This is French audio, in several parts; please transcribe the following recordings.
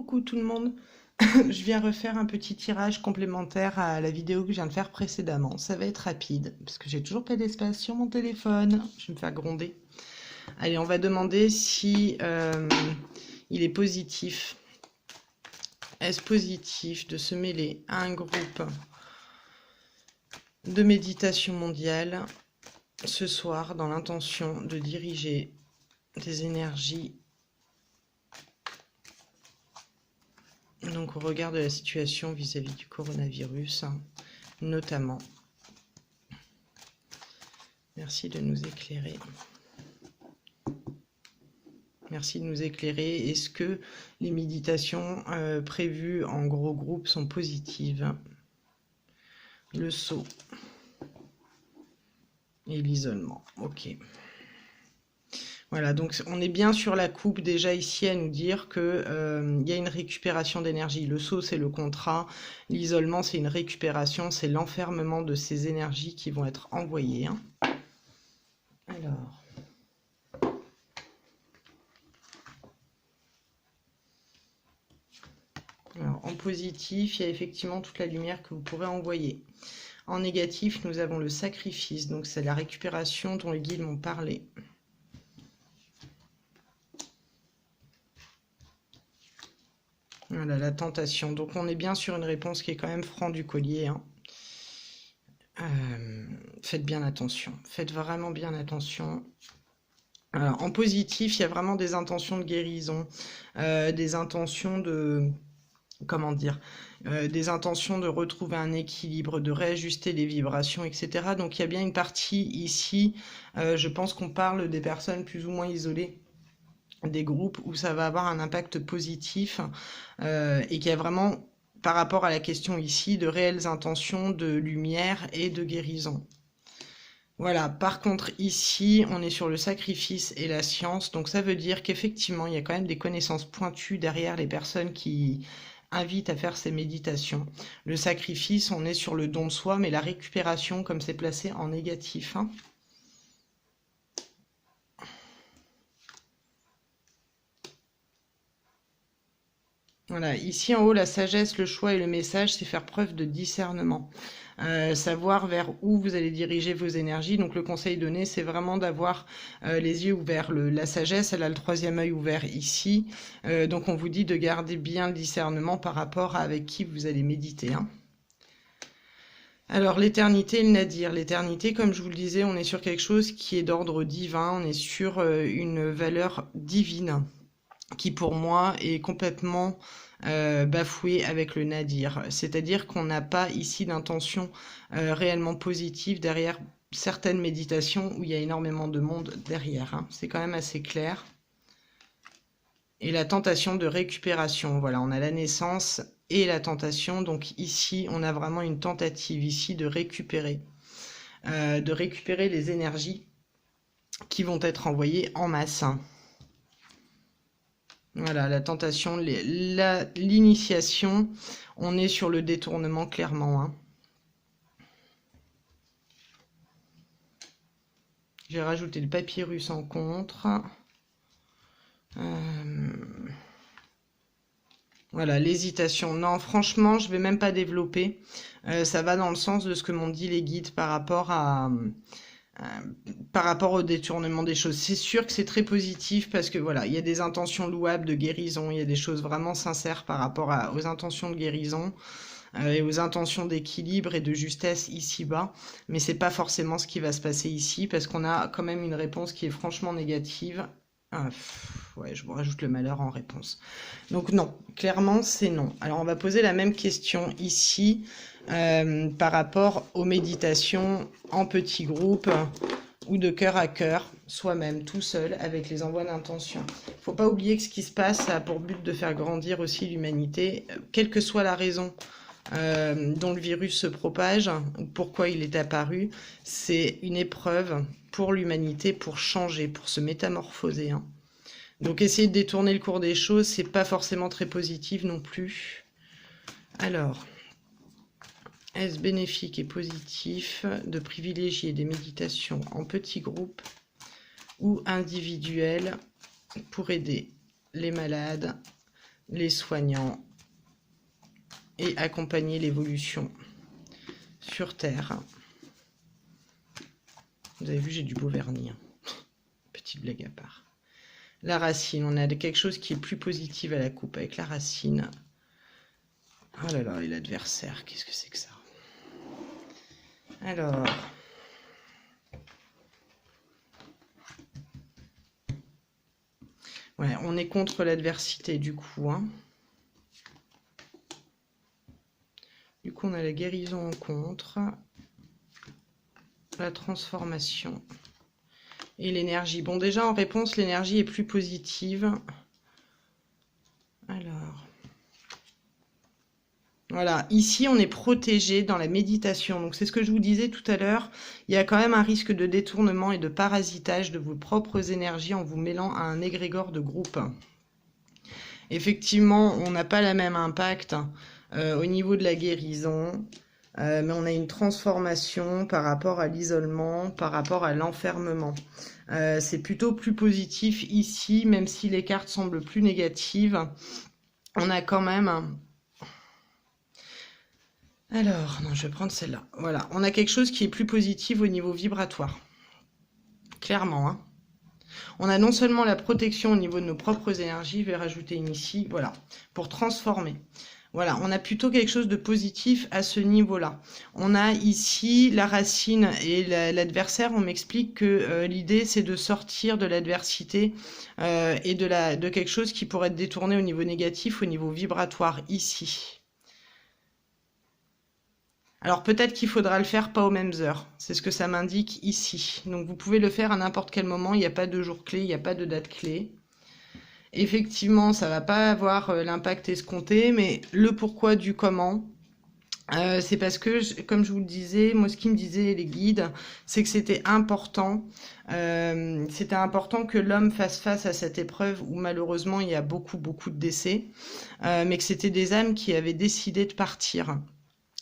Coucou tout le monde. Je viens refaire un petit tirage complémentaire à la vidéo que je viens de faire précédemment. Ça va être rapide parce que j'ai toujours pas d'espace sur mon téléphone. Je vais me faire gronder. Allez, on va demander si il est positif. Est-ce positif de se mêler à un groupe de méditation mondiale ce soir dans l'intention de diriger des énergies donc au regard de la situation vis-à-vis du coronavirus, notamment. Merci de nous éclairer. Merci de nous éclairer. Est-ce que les méditations prévues en gros groupe sont positives? Le saut et l'isolement. Ok. Voilà, donc on est bien sur la coupe déjà ici à nous dire que y a une récupération d'énergie. Le saut, c'est le contrat. L'isolement, c'est une récupération. C'est l'enfermement de ces énergies qui vont être envoyées. Alors, en positif, il y a effectivement toute la lumière que vous pourrez envoyer. En négatif, nous avons le sacrifice. Donc, c'est la récupération dont les guides m'ont parlé. Voilà, la tentation. Donc, on est bien sur une réponse qui est quand même franc du collier. Faites bien attention. Faites vraiment bien attention. Alors, en positif, il y a vraiment des intentions de guérison, des intentions de... Comment dire, des intentions de retrouver un équilibre, de réajuster les vibrations, etc. Donc, il y a bien une partie ici, je pense qu'on parle des personnes plus ou moins isolées, des groupes où ça va avoir un impact positif et qu'il y a vraiment, par rapport à la question ici, de réelles intentions de lumière et de guérison. Voilà, par contre ici, on est sur le sacrifice et la science, donc ça veut dire qu'effectivement, il y a quand même des connaissances pointues derrière les personnes qui invitent à faire ces méditations. Le sacrifice, on est sur le don de soi, mais la récupération, comme c'est placé en négatif. Voilà, ici en haut, la sagesse, le choix et le message, c'est faire preuve de discernement. Savoir vers où vous allez diriger vos énergies. Donc le conseil donné, c'est vraiment d'avoir les yeux ouverts. La sagesse, elle a le troisième œil ouvert ici. Donc on vous dit de garder bien le discernement par rapport à avec qui vous allez méditer. Alors l'éternité et le nadir. L'éternité, comme je vous le disais, on est sur quelque chose qui est d'ordre divin. On est sur une valeur divine qui pour moi est complètement bafoué avec le nadir. C'est-à-dire qu'on n'a pas ici d'intention réellement positive derrière certaines méditations où il y a énormément de monde derrière. C'est quand même assez clair. Et la tentation de récupération, voilà, on a la naissance et la tentation. Donc ici, on a vraiment une tentative ici de récupérer les énergies qui vont être envoyées en masse. Voilà, la tentation, l'initiation, on est sur le détournement clairement. J'ai rajouté le papyrus en contre. Voilà, l'hésitation. Non, franchement, je vais même pas développer. Ça va dans le sens de ce que m'ont dit les guides par rapport au détournement des choses. C'est sûr que c'est très positif parce que voilà, il y a des intentions louables de guérison, il y a des choses vraiment sincères par rapport aux intentions de guérison et aux intentions d'équilibre et de justesse ici-bas, mais c'est pas forcément ce qui va se passer ici parce qu'on a quand même une réponse qui est franchement négative. Ouais, je vous rajoute le malheur en réponse. Donc non, clairement c'est non. Alors on va poser la même question ici par rapport aux méditations en petits groupes ou de cœur à cœur, soi-même, tout seul, avec les envois d'intention. Il ne faut pas oublier que ce qui se passe, ça a pour but de faire grandir aussi l'humanité, quelle que soit la raison dont le virus se propage, ou pourquoi il est apparu, c'est une épreuve pour l'humanité, pour changer, pour se métamorphoser. Donc essayer de détourner le cours des choses, c'est pas forcément très positif non plus. Alors, est-ce bénéfique et positif de privilégier des méditations en petits groupes ou individuelles pour aider les malades, les soignants et accompagner l'évolution sur Terre. Vous avez vu, j'ai du beau vernis. Petite blague à part. La racine, on a quelque chose qui est plus positif à la coupe avec la racine. Oh là là, et l'adversaire, qu'est-ce que c'est que ça? Alors... ouais, on est contre l'adversité du coup. Hein. Du coup, on a la guérison en contre, la transformation et l'énergie. Bon, déjà en réponse, l'énergie est plus positive. Alors... voilà, ici on est protégé dans la méditation. Donc c'est ce que je vous disais tout à l'heure. Il y a quand même un risque de détournement et de parasitage de vos propres énergies en vous mêlant à un égrégore de groupe. Effectivement, on n'a pas le même impact au niveau de la guérison, mais on a une transformation par rapport à l'isolement, par rapport à l'enfermement. C'est plutôt plus positif ici, même si les cartes semblent plus négatives. On a quand même... alors, non, je vais prendre celle-là. Voilà, on a quelque chose qui est plus positif au niveau vibratoire. Clairement, hein. On a non seulement la protection au niveau de nos propres énergies, je vais rajouter une ici, voilà, pour transformer. Voilà, on a plutôt quelque chose de positif à ce niveau-là. On a ici la racine et l'adversaire. On m'explique que l'idée, c'est de sortir de l'adversité et de quelque chose qui pourrait être détourné au niveau négatif, au niveau vibratoire, ici. Alors peut-être qu'il faudra le faire pas aux mêmes heures, c'est ce que ça m'indique ici. Donc vous pouvez le faire à n'importe quel moment, il n'y a pas de jour clé, il n'y a pas de date clé. Effectivement, ça va pas avoir l'impact escompté, mais le pourquoi du comment, c'est parce que, comme je vous le disais, moi ce qui me disaient les guides, c'est que c'était important que l'homme fasse face à cette épreuve où malheureusement il y a beaucoup de décès, mais que c'était des âmes qui avaient décidé de partir.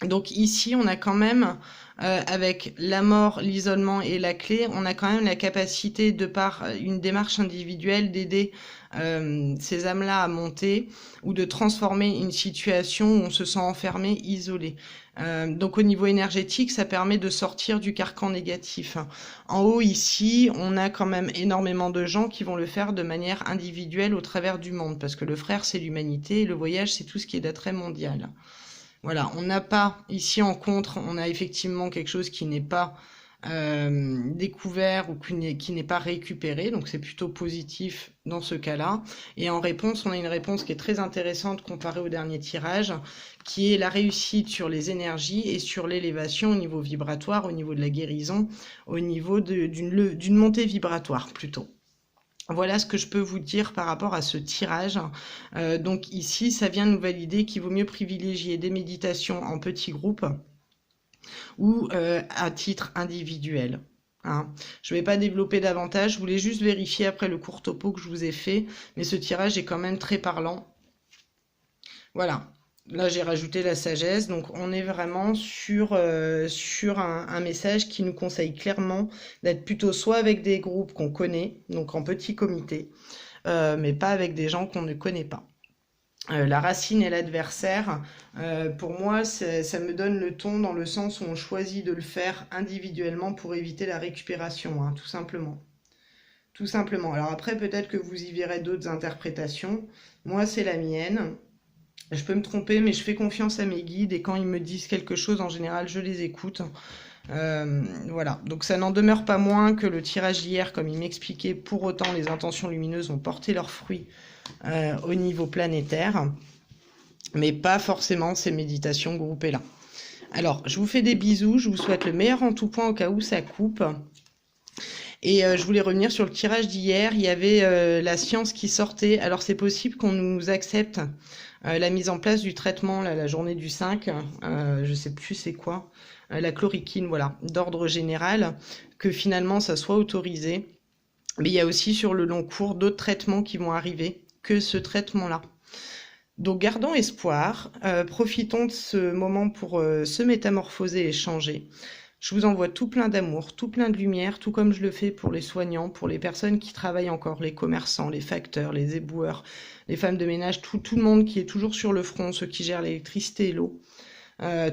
Donc ici, on a quand même, avec la mort, l'isolement et la clé, on a quand même la capacité, de par une démarche individuelle, d'aider ces âmes-là à monter ou de transformer une situation où on se sent enfermé, isolé. Donc au niveau énergétique, ça permet de sortir du carcan négatif. En haut, ici, on a quand même énormément de gens qui vont le faire de manière individuelle au travers du monde, parce que le frère, c'est l'humanité, et le voyage, c'est tout ce qui est d'attrait mondial. Voilà, on n'a pas, ici en contre, on a effectivement quelque chose qui n'est pas découvert ou qui n'est pas récupéré, donc c'est plutôt positif dans ce cas-là. Et en réponse, on a une réponse qui est très intéressante comparée au dernier tirage, qui est la réussite sur les énergies et sur l'élévation au niveau vibratoire, au niveau de la guérison, au niveau d'une montée vibratoire plutôt. Voilà ce que je peux vous dire par rapport à ce tirage. Donc ici, ça vient nous valider qu'il vaut mieux privilégier des méditations en petits groupes ou à titre individuel. Hein. Je ne vais pas développer davantage, je voulais juste vérifier après le court topo que je vous ai fait, mais ce tirage est quand même très parlant. Voilà. Là, j'ai rajouté la sagesse, donc on est vraiment sur un message qui nous conseille clairement d'être plutôt soit avec des groupes qu'on connaît, donc en petit comité, mais pas avec des gens qu'on ne connaît pas. La racine et l'adversaire, pour moi, ça me donne le ton dans le sens où on choisit de le faire individuellement pour éviter la récupération, hein, tout simplement. Tout simplement. Alors après, peut-être que vous y verrez d'autres interprétations. Moi, c'est la mienne. Je peux me tromper, mais je fais confiance à mes guides et quand ils me disent quelque chose, en général, je les écoute. Voilà, donc ça n'en demeure pas moins que le tirage d'hier, comme il m'expliquait, pour autant, les intentions lumineuses ont porté leurs fruits au niveau planétaire, mais pas forcément ces méditations groupées-là. Alors, je vous fais des bisous, je vous souhaite le meilleur en tout point au cas où ça coupe. Et je voulais revenir sur le tirage d'hier, il y avait la science qui sortait. Alors c'est possible qu'on nous accepte la mise en place du traitement, là, la journée du 5, je sais plus c'est quoi, la chloroquine, voilà, d'ordre général, que finalement ça soit autorisé. Mais il y a aussi sur le long cours d'autres traitements qui vont arriver que ce traitement-là. Donc gardons espoir, profitons de ce moment pour se métamorphoser et changer. Je vous envoie tout plein d'amour, tout plein de lumière, tout comme je le fais pour les soignants, pour les personnes qui travaillent encore, les commerçants, les facteurs, les éboueurs, les femmes de ménage, tout le monde qui est toujours sur le front, ceux qui gèrent l'électricité et l'eau.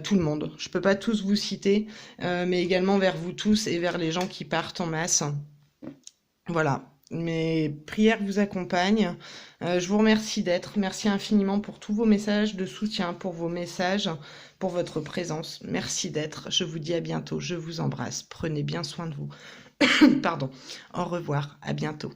Tout le monde. Je peux pas tous vous citer, mais également vers vous tous et vers les gens qui partent en masse. Voilà. Mes prières vous accompagnent. Je vous remercie d'être. Merci infiniment pour tous vos messages de soutien, pour vos messages, pour votre présence. Merci d'être. Je vous dis à bientôt. Je vous embrasse. Prenez bien soin de vous. Pardon. Au revoir. À bientôt.